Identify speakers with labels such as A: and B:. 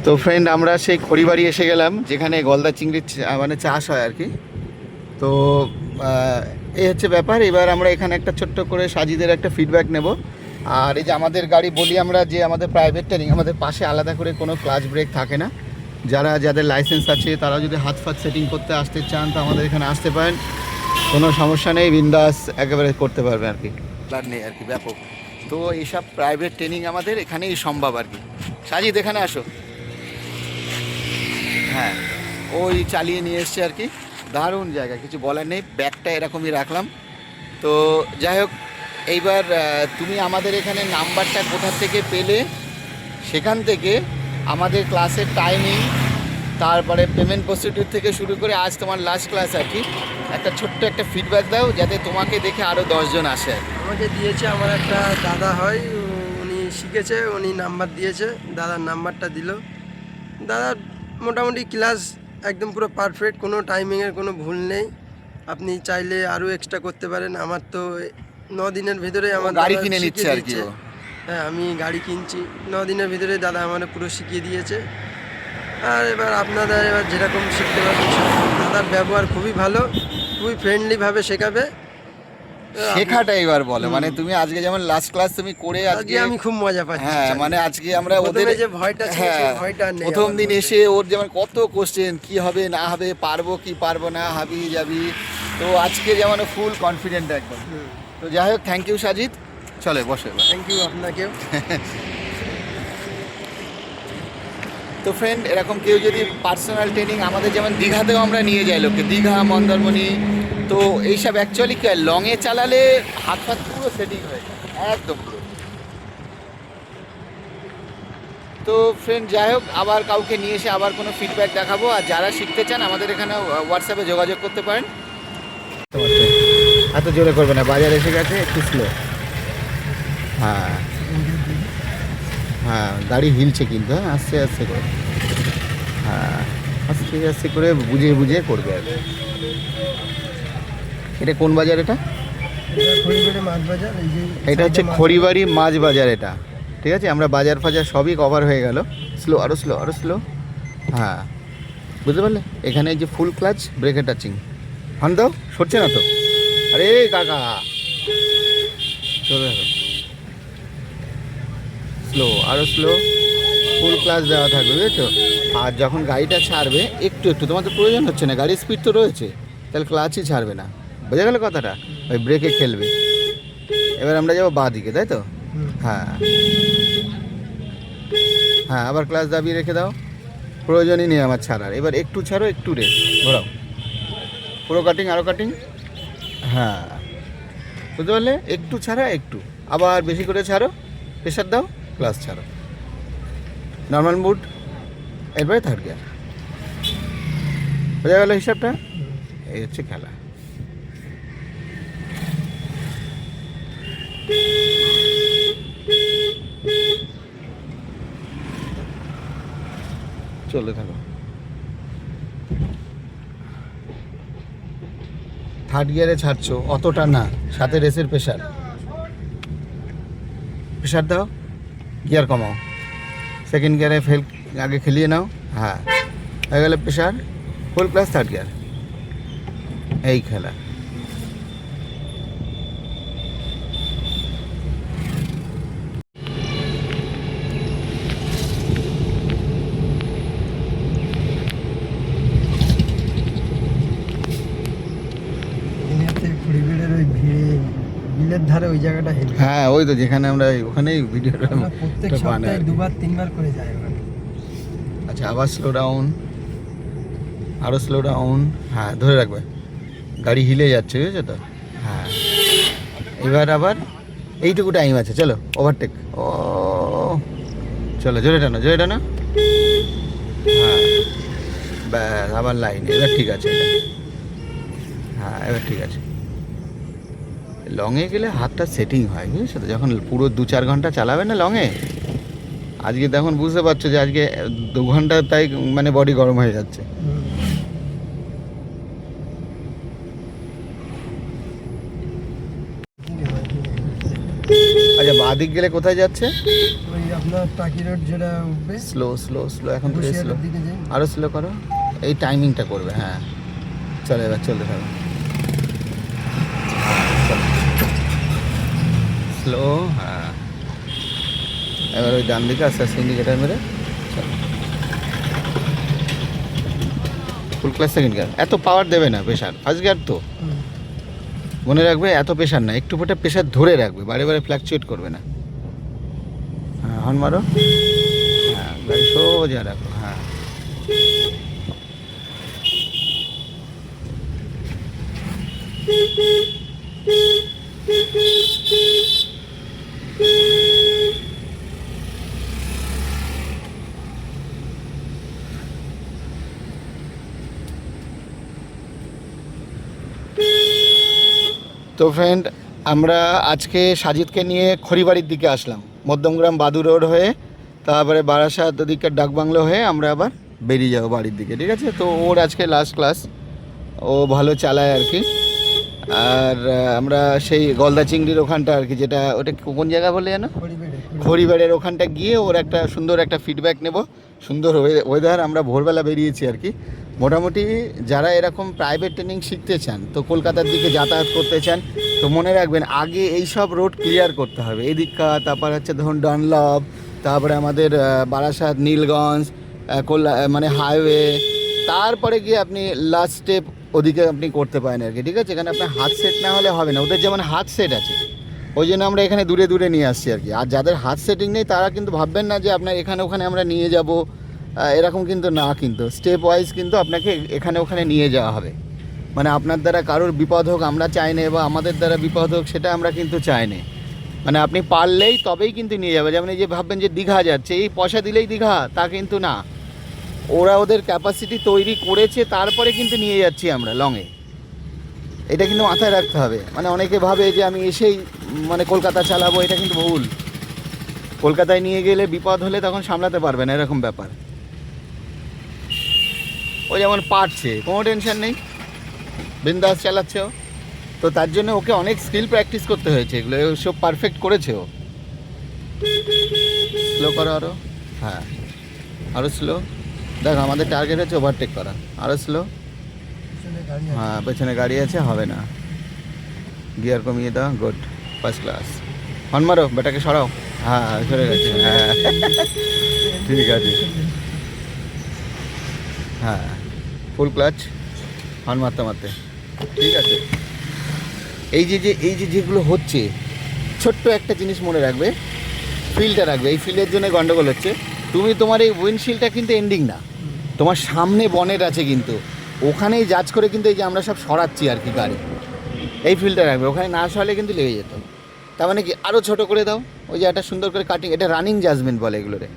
A: তো ফ্রেন্ড, আমরা সেই খড়িবাড়ি এসে গেলাম, যেখানে গলদা চিংড়ির মানে চাষ হয় আর কি। তো এই হচ্ছে ব্যাপার। এবার আমরা এখানে একটা ছোট্ট করে সাজিদের একটা ফিডব্যাক নেব। আর এই যে আমাদের গাড়ি বলি আমরা, যে আমাদের প্রাইভেট ট্রেনিং, আমাদের পাশে আলাদা করে কোনো ক্লাচ ব্রেক থাকে না। যাদের লাইসেন্স আছে তারা যদি হাত ফাত সেটিং করতে আসতে চান তো আমাদের এখানে আসতে পারেন, কোনো সমস্যা নেই, বিন্দাস একেবারে করতে পারবেন আর কি, প্ল্যান নেই আর কি, ব্যাপক। তো এইসব প্রাইভেট ট্রেনিং আমাদের এখানেই সম্ভব আর কি। সাজিদ এখানে আসো। হ্যাঁ, ওই চালিয়ে নিয়ে এসছে আর কি, দারুণ জায়গা, কিছু বলার নেই। ব্যাগটা এরকমই রাখলাম। তো যাই হোক, এইবার তুমি আমাদের এখানে নাম্বারটা কোথা থেকে পেলে, সেখান থেকে আমাদের ক্লাসের টাইমিং, তারপরে পেমেন্ট প্রসিডিউর থেকে শুরু করে আজ তোমার লাস্ট ক্লাস আর কি, একটা ছোট্ট একটা ফিডব্যাক দাও, যাতে তোমাকে দেখে আরও 10 জন আসে।
B: আমাকে দিয়েছে আমার একটা দাদা হয়, উনি শিখেছে, উনি নাম্বার দিয়েছে, দাদার নাম্বারটা দিল। দাদা মোটামুটি ক্লাস একদম পুরো পারফেক্ট, কোনো টাইমিংয়ের কোনো ভুল নেই। আপনি চাইলে আরও এক্সট্রা করতে পারেন। আমার তো 9 দিনের ভিতরে আমার
A: গাড়ি কিনে নিচ্ছে আর কি।
B: হ্যাঁ, আমি গাড়ি কিনছি, 9 দিনের ভিতরে দাদা আমার পুরো শিখিয়ে দিয়েছে। আর এবার আপনাদের এবার যেরকম শিখতে পারবেন, দাদার ব্যবহার খুবই ভালো, খুবই ফ্রেন্ডলিভাবে শেখাবে।
A: শেখাটা এবার বলে, মানে তুমি আজকে যেমন লাস্ট ক্লাস তুমি করে
B: আজকে আমি খুব মজা পাচ্ছি।
A: হ্যাঁ, মানে আজকে আমরা ওদের
B: যে ভয়টা ছিল সেই ভয়টা নেই।
A: প্রথম দিন এসে ওর যেমন কত কোশ্চেন, কি হবে না হবে, পারবো কি পারবো না, হাবি যাবি, তো আজকে যেমন ফুল কনফিডেন্ট একদম। তো যাই হোক, থ্যাংক ইউ সাজিদ, চলে বসে।
B: থ্যাংক ইউ আপনাকেও।
A: তো ফ্রেন্ড, এরকম কেউ যদি পার্সোনাল ট্রেনিং, আমাদের যেমন দীঘাতেও আমরা নিয়ে যাই লোককে, দীঘা, মন্দারমণি, তো এইসব অ্যাকচুয়ালি কি হয়, লংয়ে চালালে হাত ফাত পুরো সেটিং হয়ে যায় একদম পুরো। তো ফ্রেন্ড, যাই হোক, আবার কাউকে নিয়ে এসে আবার কোনো ফিডব্যাক দেখাবো। আর যারা শিখতে চান আমাদের এখানে হোয়াটসঅ্যাপে যোগাযোগ করতে পারেন। এত জোরে করবে না, বাজার এসে গেছে, একটু স্লো। হ্যাঁ হ্যাঁ, গাড়ি হিলছে কিন্তু, হ্যাঁ, আস্তে আস্তে করে, হ্যাঁ, আস্তে আস্তে করে বুঝে বুঝে করবে আর কি। এটা কোন বাজার? এটা
B: মাছ বাজার,
A: এটা হচ্ছে খড়িবাড়ি মাছ বাজার এটা। ঠিক আছে, আমরা বাজার ফাজার সবই কভার হয়ে গেল। স্লো, আরও স্লো, আরও স্লো। হ্যাঁ, বুঝতে পারলে? এখানে যে ফুল ক্লাচ, ব্রেকে টাচিং, হর্ন দাও, সরছে না তো? আরে কাকা, চলে দেখো, স্লো, আরও স্লো, ফুল ক্লাচ দেওয়া থাকবে, বুঝেছো? আর যখন গাড়িটা ছাড়বে একটু একটু, তোমার তো প্রয়োজন হচ্ছে না, গাড়ির স্পিড তো রয়েছে, তাহলে ক্লাচই ছাড়বে না। বোঝা গেল কথাটা? ওই ব্রেকে খেলবে। এবার আমরা যাবো বাঁ দিকে, তাই তো? হ্যাঁ হ্যাঁ, আবার ক্লাচ দাবিয়ে রেখে দাও, প্রয়োজনই নেই আমার ছাড়ার। এবার একটু ছাড়ো, একটু রেস, ঘোরাও, পুরো কাটিং, আরও কাটিং। হ্যাঁ, বুঝতে পারলে? একটু ছাড়া, একটু, আবার বেশি করে ছাড়ো, প্রেশার দাও, ক্লাচ ছাড়ো, নর্মাল মুড, এরপরে থার্ড গিয়ার। বোঝা গেল হিসাবটা? এই হচ্ছে খেলা। চলে থাকো। থার্ড গিয়ারে ছাড়ছো, অতটা না, সাথে রেসের প্রেশার, প্রেশার দাও, গিয়ার কমাও, সেকেন্ড গিয়ারে ফেল, আগে খেলিয়ে নাও। হ্যাঁ, হয়ে গেলে প্রেশার, ফুল প্লাস থার্ড গিয়ার, এই খেলা।
B: বিলের ধারে ওই জায়গাটা হেল।
A: হ্যাঁ, ওই তো যেখানে আমরা ওখানেই ভিডিওটা
B: প্রত্যেক সপ্তাহে 2-3 বার করে যাই ওখানে।
A: আচ্ছা, আবার স্লো ডাউন, আরও স্লো ডাউন। হ্যাঁ, ধরে রাখবে, গাড়ি হিলে যাচ্ছে, বুঝেছো তো? হ্যাঁ, এবার আবার এইটুকু টাইম আছে, চলো ওভারটেক। ও চলো, জোরে টানো, জোরে টানো। হ্যাঁ, ব্যাস, আবার লাইন, এবার ঠিক আছে এটা। হ্যাঁ, এবার ঠিক আছে। লংয়ে গেলে হাতটা সেটিং হয়, বুঝেছো তো? যখন পুরো 2-4 ঘন্টা চালাবে না লংয়ে, আজকে তখন বুঝতে পারছো যে আজকে 2 ঘন্টা, তাই মানে বডি গরম হয়ে যাচ্ছে। আচ্ছা, বাঁ দিক গেলে কোথায় যাচ্ছে?
B: আপনার টাকি রোড যেটা উঠবে
A: স্লো স্লো স্লো, এখন থেকে স্লো,
B: বসিরহাটের দিকে যাই।
A: আরও স্লো করো, এই টাইমিংটা করবে। হ্যাঁ চলো এবার চলতে থাকো, স্লো। হ্যাঁ এবার ওই ডান দিকে আস্তে আস্তে ইন্ডিকেটার মেরে ফুল ক্লাস সেকেন্ড গিয়ার। এত পাওয়ার দেবে না, প্রেশার ফার্স্ট গিয়ার তো মনে রাখবে, এত প্রেশার না, একটু ফোটা প্রেশার ধরে রাখবে, বারে বারে ফ্ল্যাকচুয়েট করবে না। হ্যাঁ হর্ন মারো, হ্যাঁ গাড়ি সোজা রাখো। হ্যাঁ তো ফ্রেন্ড, আমরা আজকে সাজিদকে নিয়ে খড়িবাড়ির দিকে আসলাম, মধ্যমগ্রাম বাদু রোড হয়ে, তারপরে বারাসাত ওদিকের ডাকবাংলো হয়ে আমরা আবার বেরিয়ে যাবো বাড়ির দিকে। ঠিক আছে, তো ওর আজকে লাস্ট ক্লাস, ও ভালো চালায় আর কি। আর আমরা সেই গলদা চিংড়ির ওখানটা আর কি, যেটা ওটা কোন জায়গা বলে জানো, খড়িবাড়ির ওখানটা গিয়ে ওর একটা সুন্দর একটা ফিডব্যাক নেব। সুন্দর ওয়েদার, আমরা ভোরবেলা বেরিয়েছি আর কি। মোটামুটি যারা এরকম প্রাইভেট ট্রেনিং শিখতে চান, তো কলকাতার দিকে যাতায়াত করতে চান, তো মনে রাখবেন আগে এই সব রোড ক্লিয়ার করতে হবে। এদিকটা তারপর হচ্ছে ধরুন ডানলপ, তারপরে আমাদের বারাসাত নীলগঞ্জ মানে হাইওয়ে, তারপরে গিয়ে আপনি লাস্ট স্টেপ ওদিকে আপনি করতে পারেন আর কি। ঠিক আছে, এখানে আপনার হাত সেট না হলে হবে না, ওদের যেমন হাত সেট আছে, ওই জন্য আমরা এখানে দূরে দূরে নিয়ে আসছি আর কি। আর যাদের হাত সেটিং নেই তারা কিন্তু ভাববেন না যে আপনার এখানে ওখানে আমরা নিয়ে যাব, এরকম কিন্তু না, কিন্তু স্টেপ ওয়াইজ কিন্তু আপনাকে এখানে ওখানে নিয়ে যাওয়া হবে। মানে আপনার দ্বারা কারোর বিপদ হোক আমরা চাই না, বা আমাদের দ্বারা বিপদ হোক সেটা আমরা কিন্তু চাই না। মানে আপনি পারলেই তবেই কিন্তু নিয়ে যাবে। যেমন এই যে ভাববেন যে দীঘা যাচ্ছে, এই পয়সা দিলেই দীঘা, তা কিন্তু না, ওরা ওদের ক্যাপাসিটি তৈরি করেছে, তারপরে কিন্তু নিয়ে যাচ্ছি আমরা লংয়ে। এটা কিন্তু মাথায় রাখতে হবে। মানে অনেকে ভাবে যে আমি এসেই মানে কলকাতা চালাবো, এটা কিন্তু ভুল। কলকাতায় নিয়ে গেলে বিপদ হলে তখন সামলাতে পারবে না, এরকম ব্যাপার। ও যেমন পারছে, কোনো টেনশন নেই, বিন্দাস চালাচ্ছে ও। তো তার জন্য ওকে অনেক স্কিল প্র্যাকটিস করতে হয়েছে, এগুলো সব পারফেক্ট করেছে ও। স্লো করো আরও, হ্যাঁ আরও স্লো। দেখো আমাদের টার্গেট হচ্ছে ওভারটেক করা, আরও স্লো। হ্যাঁ পেছনে গাড়ি আছে, হবে না, গিয়ার কমিয়ে দাও, গুড, ফার্স্ট ক্লাস। হর্ন মারো, বেটাকে সরাও। হ্যাঁ সরে গেছে, হ্যাঁ ঠিক আছে। হ্যাঁ ফুল ক্লাচ, হর্ন মারতে মারতে, ঠিক আছে। এই যে যেগুলো হচ্ছে, ছোট্ট একটা জিনিস মনে রাখবে, ফিলটা রাখবে। এই ফিলের জন্য গন্ডগোল হচ্ছে। তুমি তোমার এই উইন্ডশিল্ডটা কিন্তু এন্ডিং না, তোমার সামনে বনেট আছে, কিন্তু ওখানেই জাজ করে কিন্তু এই যে আমরা সব সরাচ্ছি আর কি গাড়ি, এই ফিলটা রাখবে। ওখানে না সরালে কিন্তু লেগে যেত। তার মানে কি আরও ছোটো করে দাও, ওই যে একটা সুন্দর করে কাটিং, এটা রানিং জাজমেন্ট বলে এগুলোরে।